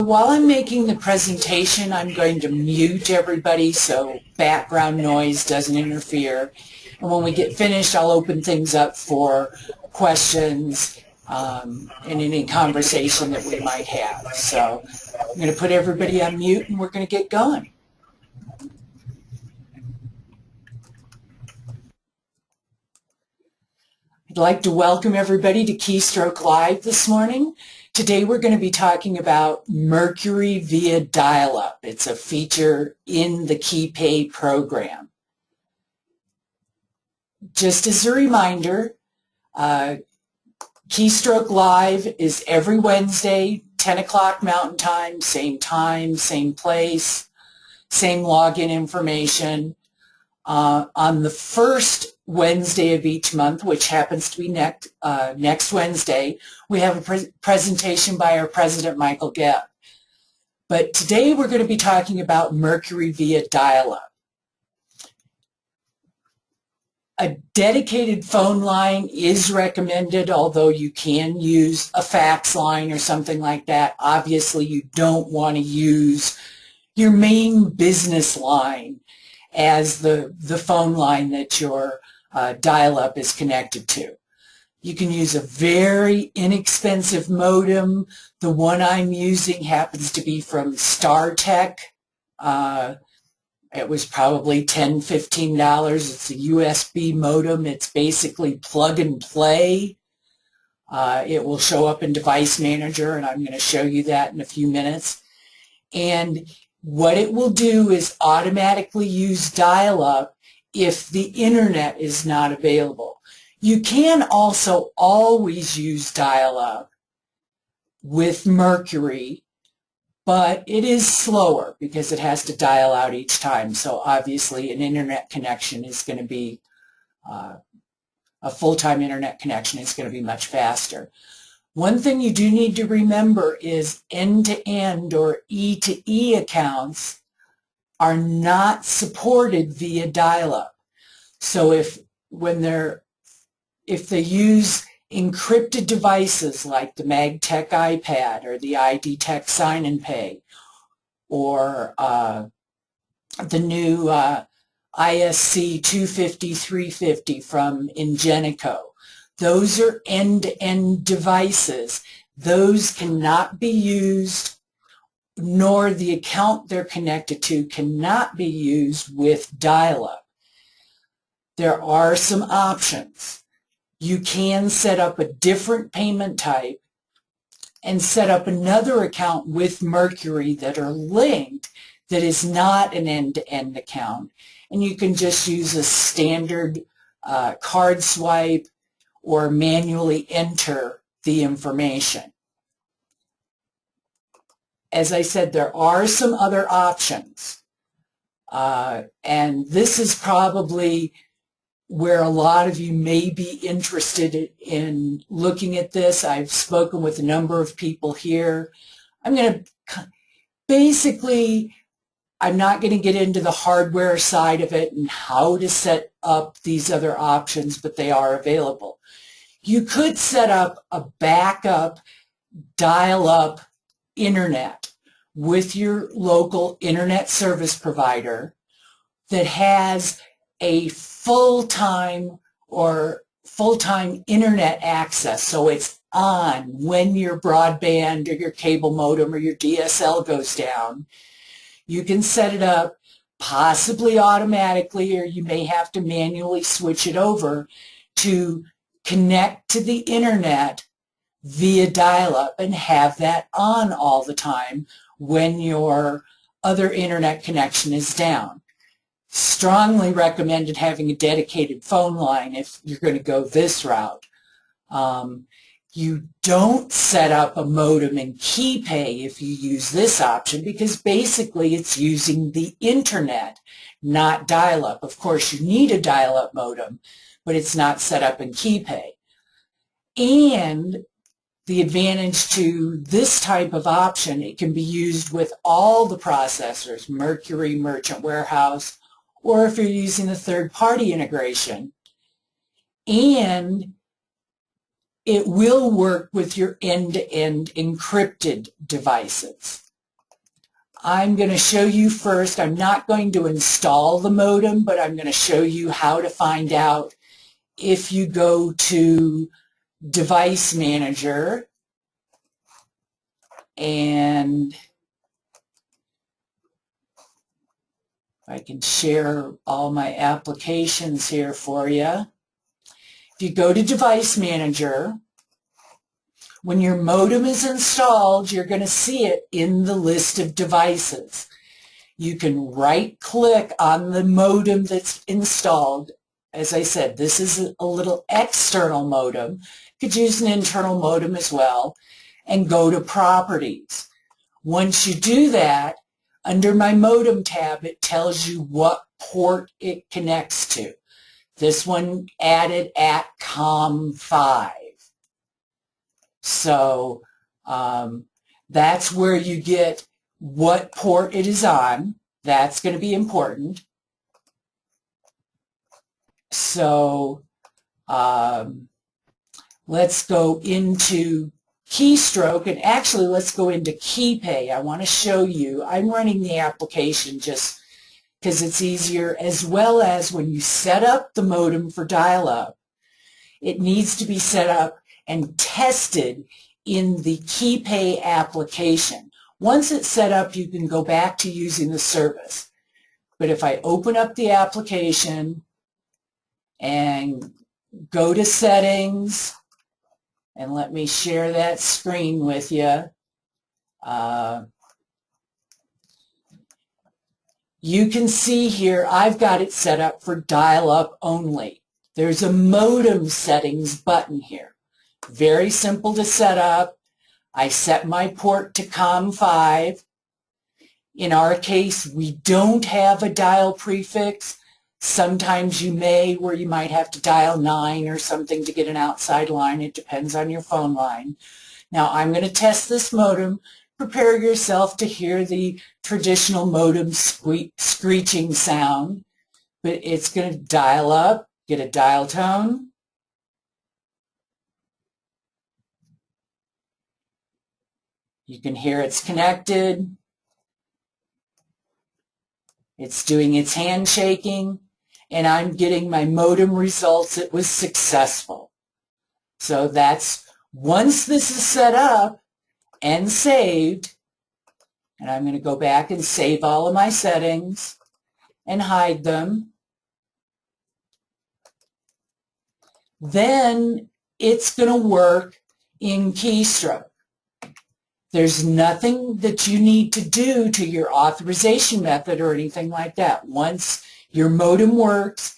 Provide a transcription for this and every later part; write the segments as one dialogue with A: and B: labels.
A: while I'm making the presentation, I'm going to mute everybody so background noise doesn't interfere. And when we get finished, I'll open things up for questions and any conversation that we might have. So I'm going to put everybody on mute and we're going to get going. I'd like to welcome everybody to Keystroke Live this morning. Today we're going to be talking about Mercury via dial-up. It's a feature in the KeyPay program. Just as a reminder, Keystroke Live is every Wednesday, 10 o'clock Mountain Time, same place, same login information. On the first Wednesday of each month, which happens to be next Wednesday, we have a presentation by our president, Michael Gebb. But today we're going to be talking about Mercury via dial-up. A dedicated phone line is recommended, although you can use a fax line or something like that. Obviously, you don't want to use your main business line as the phone line that your dial-up is connected to. You can use a very inexpensive modem. The one I'm using happens to be from StarTech. It was probably $10, $15. It's a USB modem. It's basically plug and play. It will show up in Device Manager, and I'm going to show you that in a few minutes. And what it will do is automatically use dial-up if the internet is not available. You can also always use dial-up with Mercury, but it is slower because it has to dial out each time. So obviously an internet connection is going to be, a full-time internet connection is going to be much faster. One thing you do need to remember is end-to-end or E-to-E accounts are not supported via dial-up. So if they use encrypted devices like the MagTech iPad or the ID Tech Sign and Pay or the new ISC 250-350 from Ingenico, those are end-to-end devices. Those cannot be used, nor the account they're connected to cannot be used with dial-up. There are some options. You can set up a different payment type and set up another account with Mercury that are linked that is not an end-to-end account. And you can just use a standard card swipe or manually enter the information. As I said, there are some other options. And this is probably where a lot of you may be interested in looking at this. I've spoken with a number of people here. I'm not going to get into the hardware side of it and how to set up these other options, but they are available. You could set up a backup dial-up internet with your local internet service provider that has a full-time internet access, so it's on when your broadband or your cable modem or your DSL goes down. You can set it up possibly automatically, or you may have to manually switch it over to connect to the internet via dial-up and have that on all the time when your other internet connection is down. Strongly recommended having a dedicated phone line if you're going to go this route. You don't set up a modem in KeyPay if you use this option, because basically it's using the internet, not dial-up. Of course, you need a dial-up modem, but it's not set up in KeyPay. And the advantage to this type of option, it can be used with all the processors, Mercury, Merchant Warehouse, or if you're using a third-party integration. And it will work with your end-to-end encrypted devices. I'm going to show you first. I'm not going to install the modem, but I'm going to show you how to find out if you go to Device Manager, and I can share all my applications here for you. If you go to Device Manager, when your modem is installed, you're going to see it in the list of devices. You can right-click on the modem that's installed. As I said, this is a little external modem. You could use an internal modem as well, and go to Properties. Once you do that, under my modem tab, it tells you what port it connects to. This one added at COM5. So that's where you get what port it is on. That's going to be important. So let's go into Keystroke, and actually let's go into KeyPay. I want to show you. I'm running the application just because it's easier, as well as when you set up the modem for dial-up, it needs to be set up and tested in the KeyPay application. Once it's set up, you can go back to using the service. But if I open up the application and go to Settings, and let me share that screen with you, you can see here I've got it set up for dial-up only. There's a modem settings button here. Very simple to set up. I set my port to COM5. In our case, we don't have a dial prefix. Sometimes you may, where you might have to dial 9 or something to get an outside line. It depends on your phone line. Now I'm going to test this modem. Prepare yourself to hear the traditional modem screeching sound, but it's going to dial up, get a dial tone. You can hear it's connected. It's doing its handshaking, and I'm getting my modem results. It was successful. So that's, once this is set up and saved, and I'm going to go back and save all of my settings and hide them, then it's going to work in Keystroke. There's nothing that you need to do to your authorization method or anything like that. Once your modem works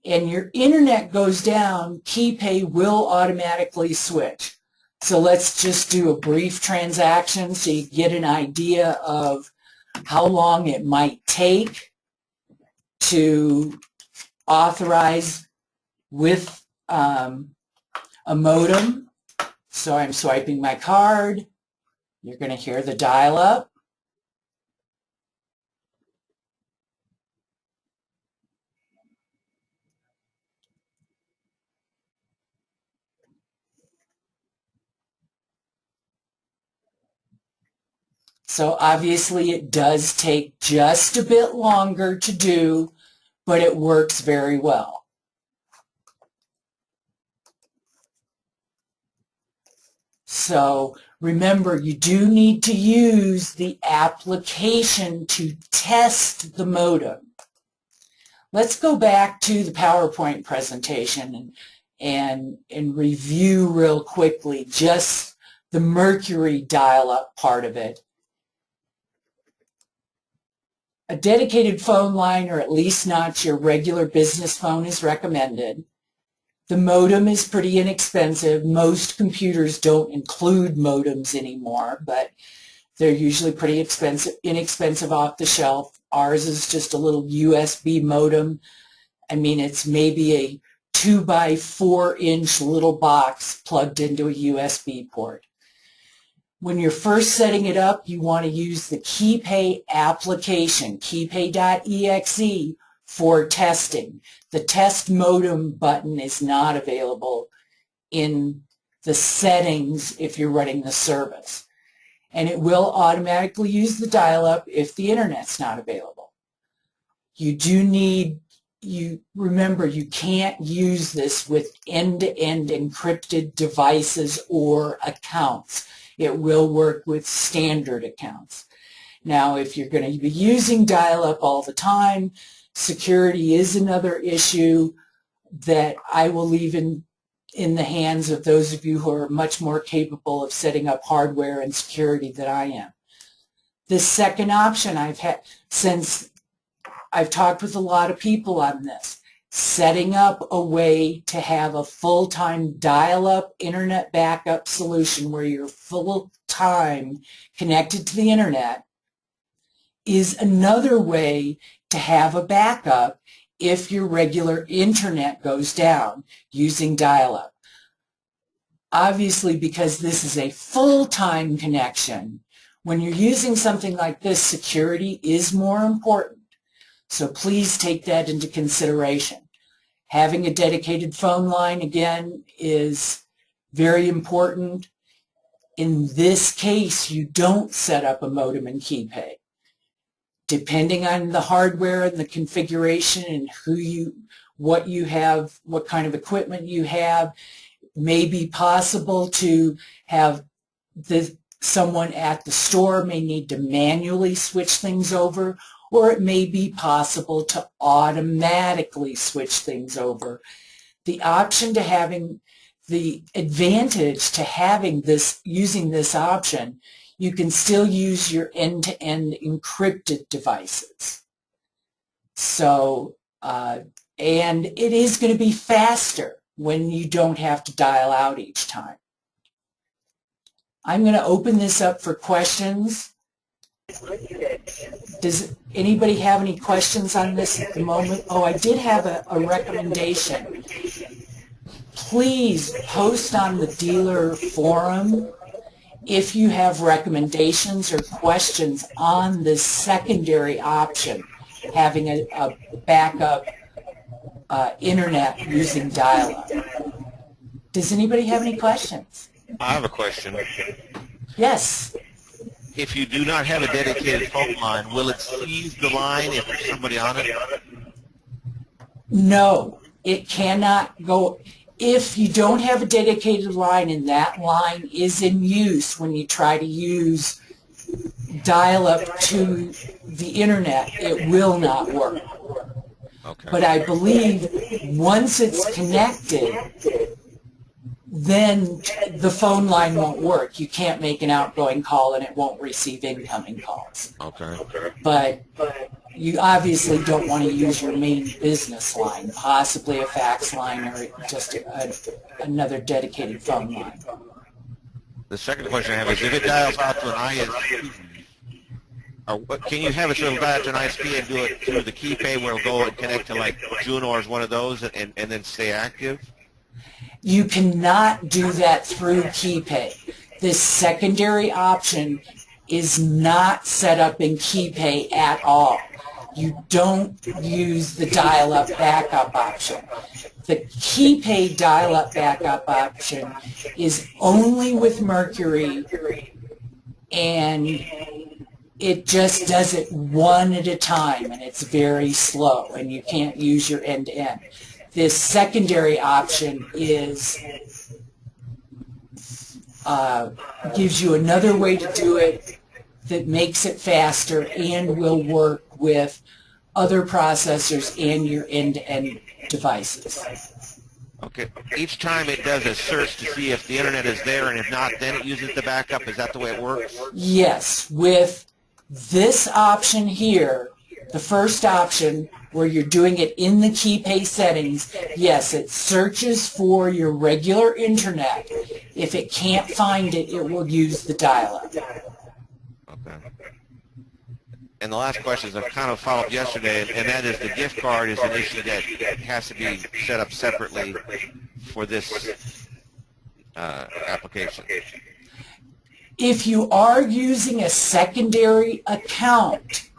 A: and your internet goes down, KeyPay will automatically switch. So let's just do a brief transaction so you get an idea of how long it might take to authorize with a modem. So I'm swiping my card. You're going to hear the dial-up. So obviously it does take just a bit longer to do, but it works very well. So remember, you do need to use the application to test the modem. Let's go back to the PowerPoint presentation and review real quickly just the Mercury dial-up part of it. A dedicated phone line, or at least not your regular business phone, is recommended. The modem is pretty inexpensive. Most computers don't include modems anymore, but they're usually pretty inexpensive off the shelf. Ours is just a little USB modem. I mean, it's maybe a 2 by 4 inch little box plugged into a USB port. When you're first setting it up, you want to use the KeyPay application, keypay.exe, for testing. The test modem button is not available in the settings if you're running the service. and it will automatically use the dial-up if the internet's not available. You do need, remember, you can't use this with end-to-end encrypted devices or accounts. It will work with standard accounts. Now, if you're going to be using dial-up all the time, security is another issue that I will leave in the hands of those of you who are much more capable of setting up hardware and security than I am. The second option I've had, since I've talked with a lot of people on this, setting up a way to have a full-time dial-up internet backup solution where you're full-time connected to the internet is another way to have a backup if your regular internet goes down using dial-up. Obviously, because this is a full-time connection, when you're using something like this, security is more important. So please take that into consideration. Having a dedicated phone line, again, is very important. In this case, you don't set up a modem and key pay. Depending on the hardware and the configuration and what you have, what kind of equipment you have, it may be possible to have someone at the store may need to manually switch things over, or it may be possible to automatically switch things over. The option to having, the advantage to having this, using this option, you can still use your end-to-end encrypted devices. So, and it is going to be faster when you don't have to dial out each time. I'm going to open this up for questions. Does anybody have any questions on this at the moment? Oh, I did have a recommendation. Please post on the dealer forum if you have recommendations or questions on this secondary option, having a backup internet using dial-up. Does anybody have any questions?
B: I have a question.
A: Yes.
B: If you do not have a dedicated phone line, will it seize the line if there's somebody on it?
A: No, it cannot go. If you don't have a dedicated line and that line is in use when you try to use dial-up to the internet, it will not work.
B: Okay.
A: But I believe once it's connected, then the phone line won't work. You can't make an outgoing call and it won't receive incoming calls.
B: Okay.
A: But you obviously don't want to use your main business line, possibly a fax line or just another dedicated phone line.
B: The second question I have is if it dials out to an ISP, or what, can you have it so it'll dial to an ISP and do it through the key pay where it'll go and connect to like Juno or one of those and then stay active?
A: You cannot do that through KeyPay. This secondary option is not set up in KeyPay at all. You don't use the dial-up backup option. The KeyPay dial-up backup option is only with Mercury, and it just does it one at a time, and it's very slow, and you can't use your end-to-end. This secondary option is gives you another way to do it that makes it faster and will work with other processors and your end-to-end devices.
B: Okay. Each time it does a search to see if the internet is there, and if not, then it uses the backup. Is that the way it works?
A: Yes. With this option here, the first option, where you're doing it in the KeyPay settings, yes, it searches for your regular internet. If it can't find it, it will use the dial-up.
B: Okay. And the last question is, I've kind of followed up yesterday, and that is the gift card is an issue that has to be set up separately for this application.
A: If you are using a secondary account,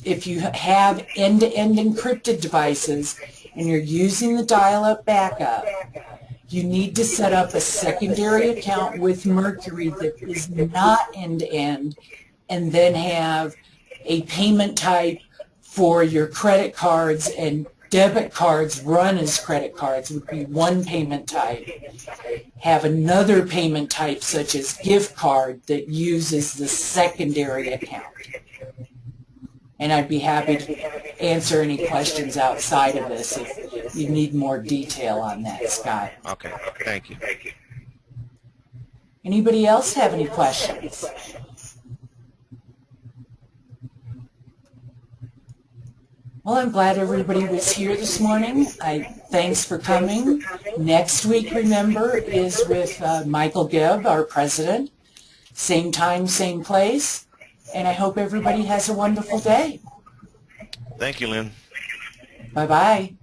A: if you have end-to-end encrypted devices and you're using the dial-up backup, You need to set up a secondary account with Mercury that is not end-to-end, and then have a payment type for your credit cards, and debit cards run as credit cards would be one payment type. Have another payment type such as gift card that uses the secondary account. And I'd be happy to answer any questions outside of this if you need more detail on that, Scott.
B: Okay, thank you.
A: Anybody else have any questions? Well, I'm glad everybody was here this morning. Thanks for coming. Next week, remember, is with Michael Gibb, our president. Same time, same place. And I hope everybody has a wonderful day.
B: Thank you, Lynn.
A: Bye-bye.